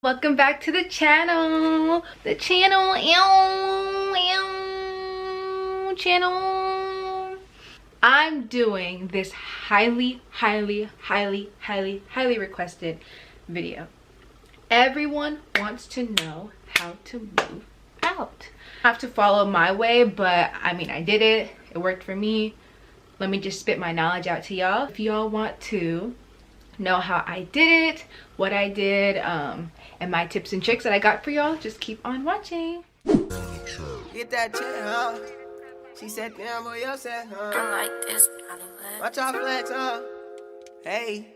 Welcome back to the channel. Channel. I'm doing this highly requested video. Everyone wants to know how to move out. I have to follow my way, but I mean, I did it. It worked for me. Let me just spit my knowledge out to y'all. If y'all want to know how I did it, what I did, and my tips and tricks that I got for y'all, just keep on watching. Get that chick, huh? She said, damn, boy, you said, huh? I like this. Watch out, flex, huh? Hey.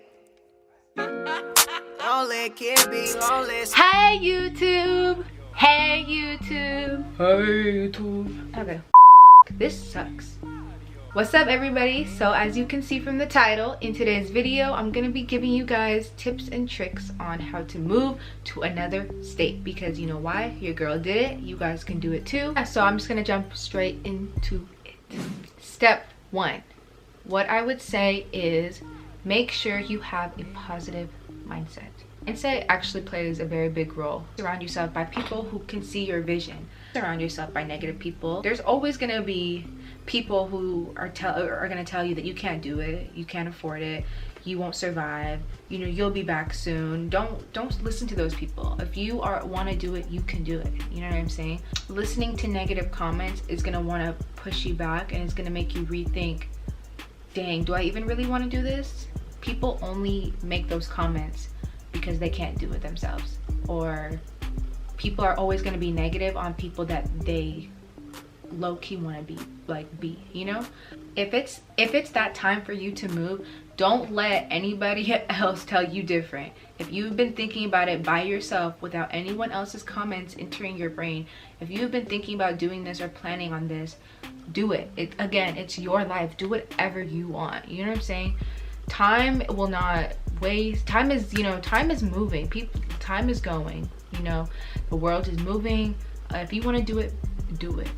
Lonely kid be lonely. Hey YouTube. Hey YouTube. Hey YouTube. Okay. This sucks. What's up everybody? So as you can see from the title, in today's video I'm gonna be giving you guys tips and tricks on how to move to another state, because you know why? Your girl did it, you guys can do it too. So I'm just gonna jump straight into it. Step 1, what I would say is make sure you have a positive mindset. Mindset actually plays a very big role. Surround yourself by people who can see your vision. Surround yourself by negative people. There's always gonna be people who are gonna tell you that you can't do it, you can't afford it, you won't survive, you know, you'll be back soon. Don't listen to those people. If you want to do it, you can do it. You know what I'm saying? Listening to negative comments is gonna want to push you back, and it's gonna make you rethink, dang, do I even really want to do this? People only make those comments because they can't do it themselves, or people are always going to be negative on people that they low-key want to be, you know? If it's that time for you to move, don't let anybody else tell you different. If you've been thinking about it by yourself without anyone else's comments entering your brain, if you've been thinking about doing this or planning on this, do it. Again, it's your life. Do whatever you want. You know what I'm saying? Time will not waste. Time is, you know, time is moving. Time is going, you know, the world is moving. If you want to do it, do it.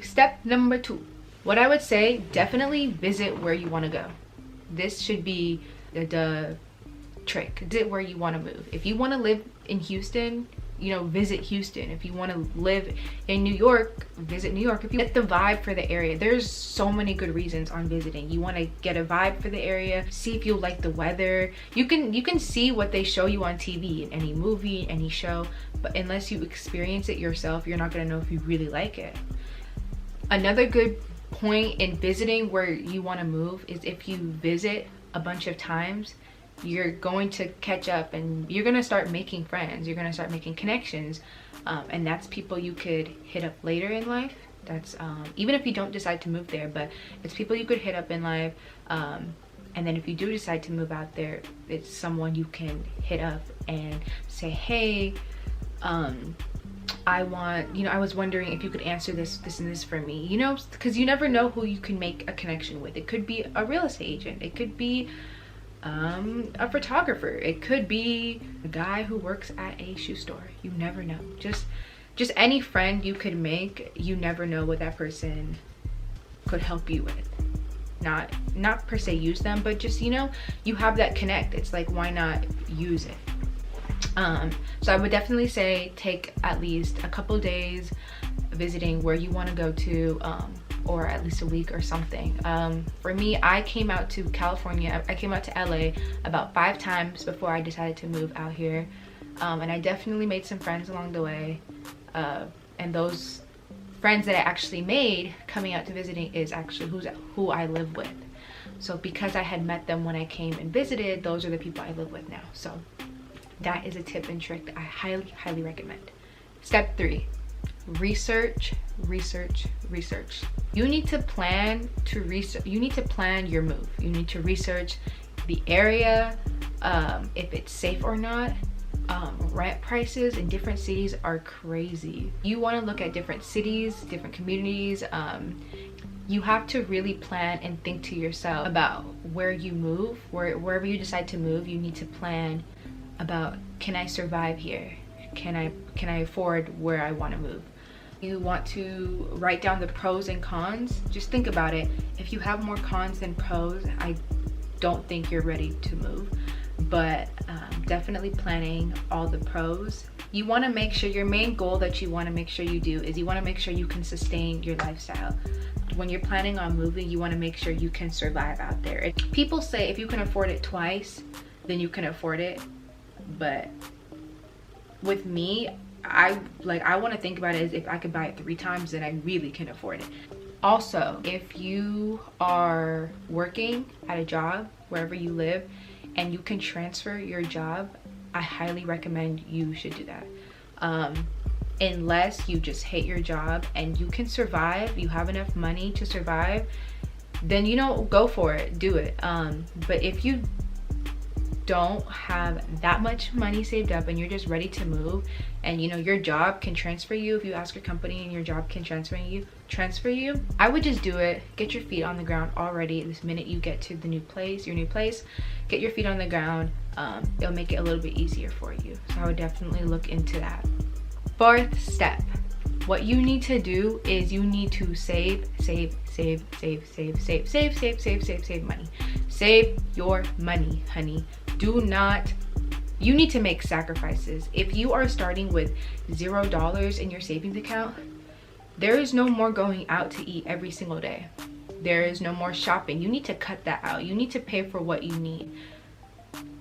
Step number 2, what I would say, definitely visit where you want to go. This should be the trick. Visit where you want to move. If you want to live in Houston, you know, visit Houston. If you want to live in New York, visit New York. If you get the vibe for the area, there's so many good reasons on visiting. You want to get a vibe for the area, see if you like the weather. You can see what they show you on TV in any movie, any show, but unless you experience it yourself, you're not going to know if you really like it. Another good point in visiting where you want to move is if you visit a bunch of times, you're going to catch up and you're going to start making friends. You're going to start making connections, and that's people you could hit up later in life. That's even if you don't decide to move there, but it's people you could hit up in life, and then if you do decide to move out there, it's someone you can hit up and say, hey, I was wondering if you could answer this and this for me, you know, because you never know who you can make a connection with. It could be a real estate agent, it could be a photographer, it could be a guy who works at a shoe store. You never know. Just any friend you could make, you never know what that person could help you with. Not per se use them, but just, you know, you have that connect. It's like, why not use it? So I would definitely say take at least a couple days visiting where you want to go to, or at least a week or something. For me, I came out to California, I came out to LA about 5 times before I decided to move out here, and I definitely made some friends along the way, and those friends that I actually made coming out to visiting is actually who I live with. So because I had met them when I came and visited, those are the people I live with now. So that is a tip and trick that I highly recommend. Step 3, research. You need to plan your move. You need to research the area, if it's safe or not. Rent prices in different cities are crazy. You want to look at different cities, different communities. You have to really plan and think to yourself about where you move. Wherever you decide to move, you need to plan about, can I survive here? Can I afford where I want to move? You want to write down the pros and cons. Just think about it. If you have more cons than pros, I don't think you're ready to move. but definitely planning all the pros. You want to make sure your main goal that you want to make sure you do is you want to make sure you can sustain your lifestyle. When you're planning on moving, you want to make sure you can survive out there. People say if you can afford it twice, then you can afford it. But with me, I want to think about it as if I could buy it 3 times, then I really can afford it. Also, if you are working at a job wherever you live and you can transfer your job, I highly recommend you should do that. Unless you just hate your job and you can survive, you have enough money to survive, then go for it, do it. But if you don't have that much money saved up and you're just ready to move, and your job can transfer you, if you ask your company and your job can transfer you, I would just do it. Get your feet on the ground already this minute you get to the your new place. Get your feet on the ground. It'll make it a little bit easier for you. So I would definitely look into that. 4th step, what you need to do is you need to save money. Save your money, honey. You need to make sacrifices. If you are starting with $0 in your savings account, there is no more going out to eat every single day. There is no more shopping. You need to cut that out. You need to pay for what you need.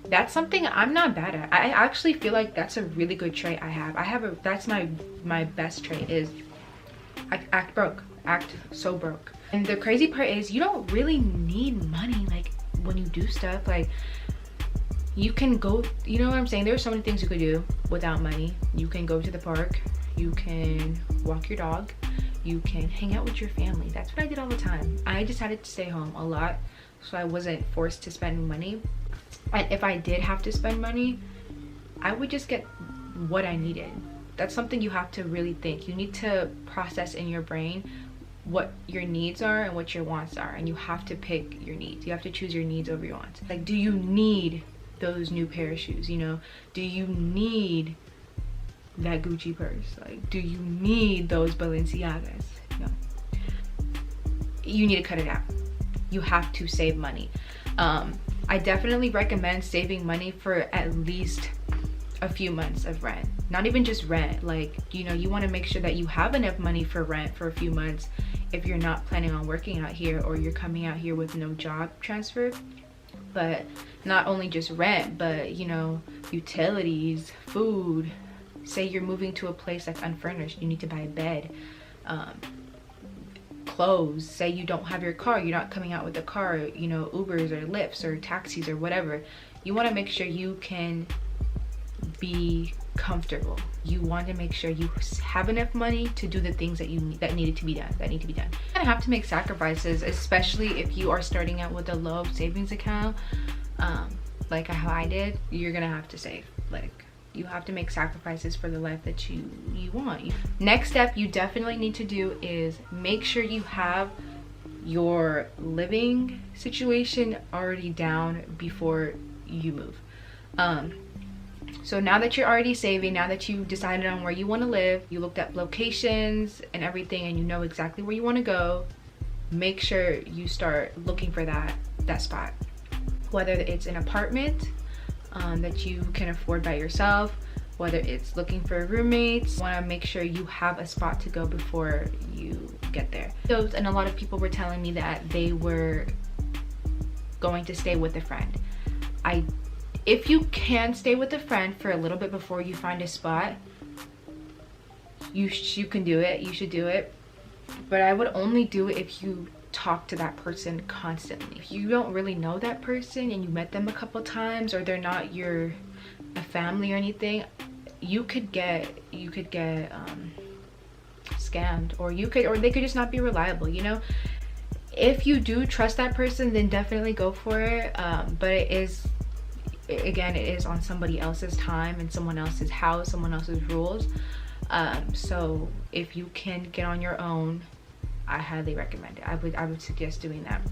That's something I'm not bad at. I actually feel like that's a really good trait I have. That's my best trait is act broke. Act so broke. And the crazy part is you don't really need money like when you do stuff. Like you can go, you know what I'm saying? There's so many things you could do without money. You can go to the park. You can walk your dog. You can hang out with your family. That's what I did all the time. I decided to stay home a lot so I wasn't forced to spend money. And if I did have to spend money, I would just get what I needed. That's something you have to really think. You need to process in your brain what your needs are and what your wants are, and you have to pick your needs. You have to choose your needs over your wants. Like, do you need those new pair of shoes? Do you need that Gucci purse? Like, do you need those Balenciagas? No. You need to cut it out. You have to save money. I definitely recommend saving money for at least a few months of rent. Not even just rent, like, you want to make sure that you have enough money for rent for a few months if you're not planning on working out here or you're coming out here with no job transfer. But not only just rent, but utilities, food. Say you're moving to a place that's unfurnished, you need to buy a bed, clothes. Say you don't have your car, you're not coming out with a car, Ubers or Lyfts or taxis or whatever. You want to make sure you can be comfortable. You want to make sure you have enough money to do the things that that need to be done. You're gonna have to make sacrifices, especially if you are starting out with a low savings account, like how I did. You're gonna have to save. Like, you have to make sacrifices for the life that you want. Next step you definitely need to do is make sure you have your living situation already down before you move. So now that you're already saving, now that you decided on where you want to live, you looked at locations and everything, and you know exactly where you want to go, make sure you start looking for that spot. Whether it's an apartment that you can afford by yourself, whether it's looking for roommates, you want to make sure you have a spot to go before you get there. And a lot of people were telling me that they were going to stay with a friend. If you can stay with a friend for a little bit before you find a spot, you can do it. You should do it. But I would only do it if you talk to that person constantly. If you don't really know that person and you met them a couple times, or they're not a family or anything, you could get scammed, or they could just not be reliable. If you do trust that person, then definitely go for it. But it is on somebody else's time and someone else's house, someone else's rules. So if you can get on your own, I highly recommend it. I would suggest doing that.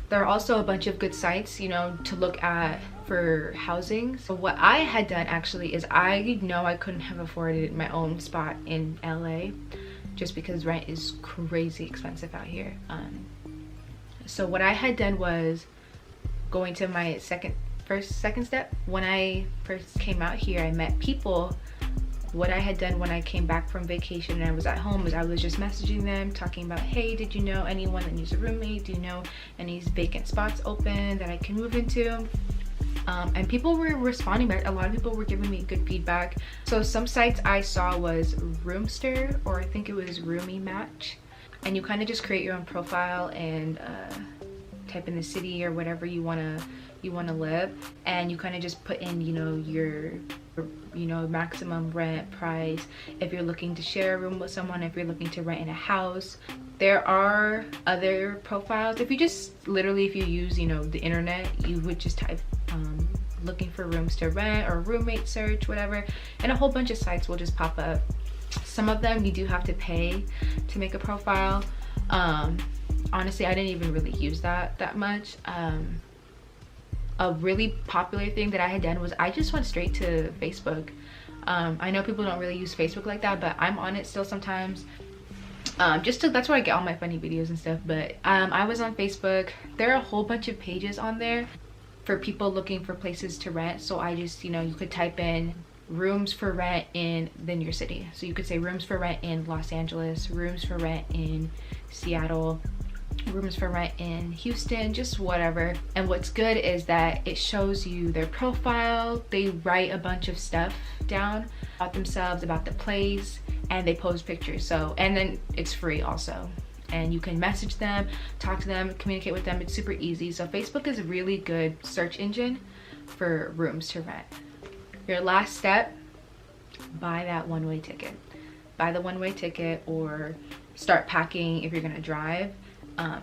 There are also a bunch of good sites, to look at for housing. So what I had done actually is I know I couldn't have afforded my own spot in LA just because rent is crazy expensive out here. So what I had done was going to my second second step, when I first came out here, I met people. What I had done when I came back from vacation and I was at home is I was just messaging them, talking about, hey, did you know anyone that needs a roommate? Do you know any vacant spots open that I can move into? And people were responding back. A lot of people were giving me good feedback. So some sites I saw was Roomster, or I think it was Roomy Match. And you kind of just create your own profile and type in the city or whatever you wanna live, and you kind of just put in, you know, your maximum rent price, if you're looking to share a room with someone, if you're looking to rent in a house. There are other profiles. If you just literally, if you use, you know, the internet, you would just type looking for rooms to rent or roommate search, whatever, and a whole bunch of sites will just pop up. Some of them you do have to pay to make a profile. Honestly, I didn't even really use that much. A really popular thing that I had done was I just went straight to Facebook. I know people don't really use Facebook like that, but I'm on it still sometimes. That's where I get all my funny videos and stuff. But I was on Facebook. There are a whole bunch of pages on there for people looking for places to rent. So I just, you know, you could type in rooms for rent in your city. So you could say rooms for rent in Los Angeles, rooms for rent in Seattle, rooms for rent in Houston, just whatever. And what's good is that it shows you their profile. They write a bunch of stuff down about themselves, about the place, and they post pictures. So, and then it's free also, and you can message them, talk to them, communicate with them. It's super easy. So Facebook is a really good search engine for rooms to rent. Your last step, buy that one-way ticket. Buy the one-way ticket, or start packing if you're gonna drive.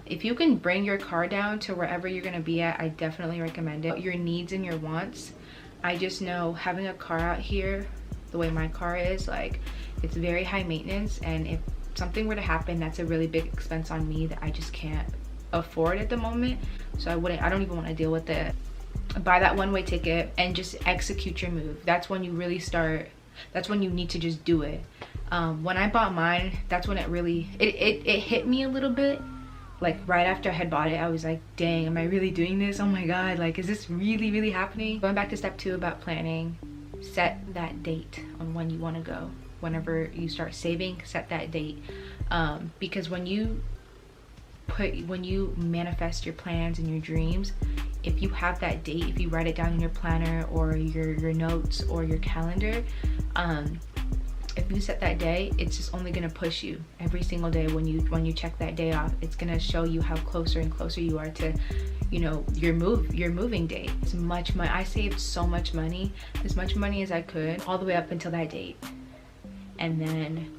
If you can bring your car down to wherever you're gonna be at, I definitely recommend it. Your needs and your wants. I just know having a car out here, the way my car is, like, it's very high maintenance, and if something were to happen, that's a really big expense on me that I just can't afford at the moment. So I don't even want to deal with it. Buy that one-way ticket and just execute your move. That's when you really start. That's when you need to just do it. When I bought mine, that's when it really it hit me a little bit. Like right after I had bought it, I was like, dang, am I really doing this? Oh my god, like, is this really happening? Going back to step 2 about planning, set that date on when you want to go. Whenever you start saving, set that date, because when you manifest your plans and your dreams, if you have that date, if you write it down in your planner or your notes or your calendar, if you set that day, it's just only going to push you every single day. When you check that day off, it's going to show you how closer and closer you are to, you know, your moving date. I saved so much money, as much money as I could, all the way up until that date. And then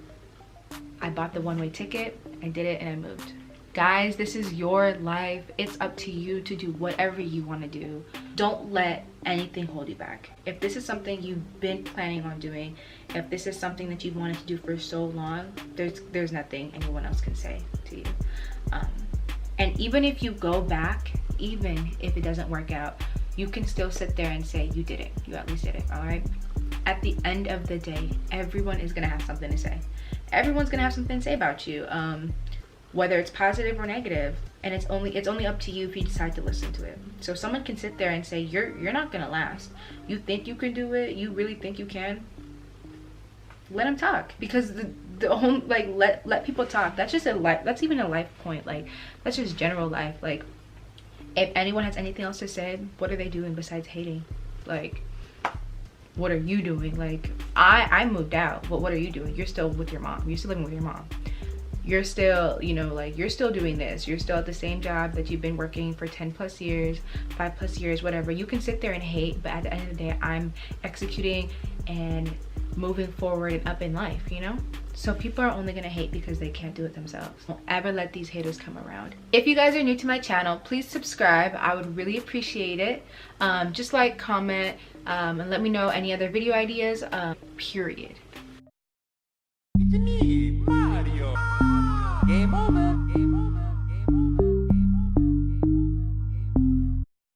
I bought the one-way ticket, I did it, and I moved. Guys, this is your life. It's up to you to do whatever you want to do. Don't let anything hold you back. If this is something you've been planning on doing, if this is something that you've wanted to do for so long, there's nothing anyone else can say to you. And even if you go back, even if it doesn't work out, you can still sit there and say you did it. You at least did it, all right? At the end of the day, everyone is gonna have something to say. Everyone's gonna have something to say about you, whether it's positive or negative, and it's only up to you if you decide to listen to it. So someone can sit there and say you're not gonna last. You think you can do it? You really think you can? Let them talk, because the whole, like, let people talk. That's just a life. That's even a life point. Like, that's just general life. Like, if anyone has anything else to say, what are they doing besides hating? Like, what are you doing? Like, I moved out, but what are you doing? You're still with your mom. You're still living with your mom. You're still, you know, like, you're still doing this. You're still at the same job that you've been working for 10+ years, 5+ years, whatever. You can sit there and hate, but at the end of the day, I'm executing and moving forward and up in life, you know? So people are only gonna hate because they can't do it themselves. Don't ever let these haters come around. If you guys are new to my channel, please subscribe. I would really appreciate it. Just like, comment, and let me know any other video ideas, period.